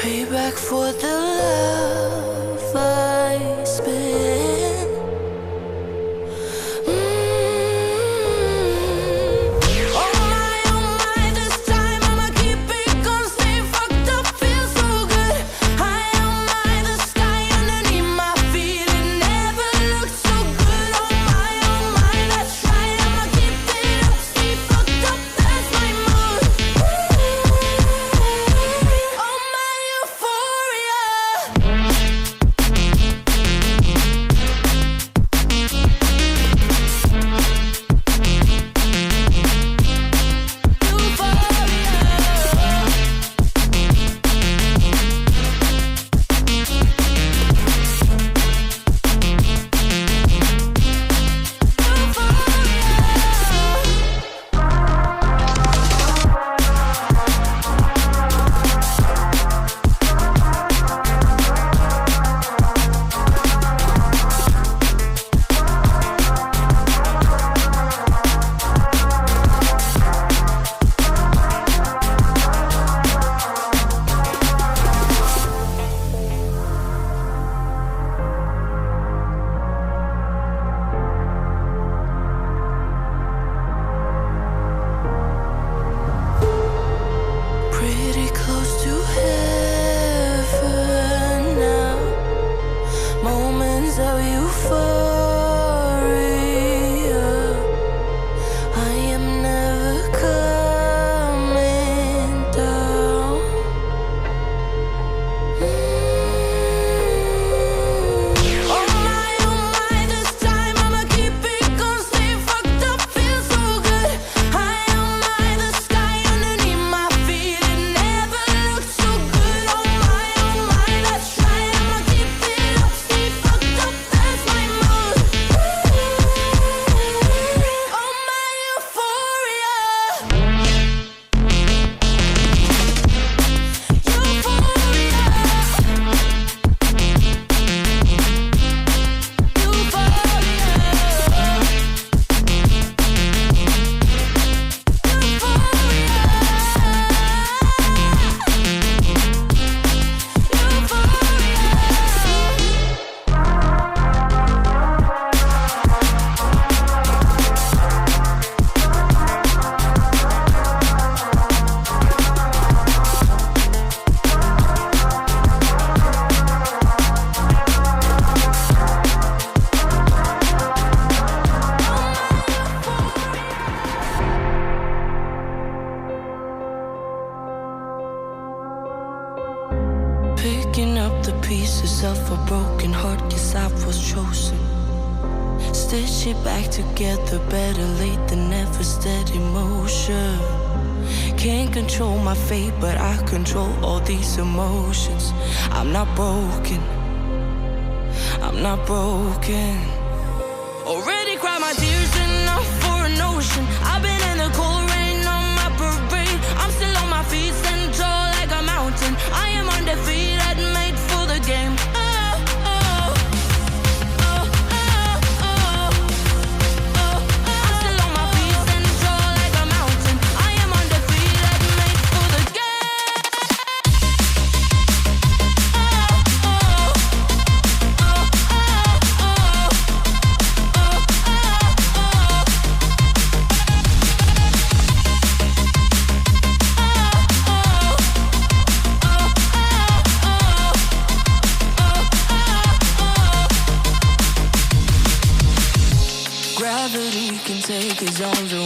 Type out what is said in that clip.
Payback for the love I spent. Oh my, this time I'ma keep it gonna stay fucked up, feel so good. High on my, the sky underneath my feet, it never looked so good. Oh my, that's right, I'ma keep it up, stay fucked up, that's my mood. Oh my euphoria. Pretty close to heaven now. Moments of euphoria. I am never coming down. Oh my, this time I'ma keep it gonna stay fucked up, feel so good. High on my, the sky underneath my feet, it never looked so good. Oh my, that's right, I'ma keep it up, stay fucked up, that's my mood. Oh my euphoria. Picking up the pieces of a broken heart, guess I was chosen. Stitch it back together, better late than never, steady motion. Can't control my fate, but I control all these emotions. I'm not broken, I'm not broken. Already cried my tears enough for an ocean. I've been in the cold rain on my parade. I'm still on my feet, stand tall like a mountain. I am undefeated, made for the game. I'm still on my feet, stand tall like a mountain. I am undefeated, made for the Gravity can take its arms away.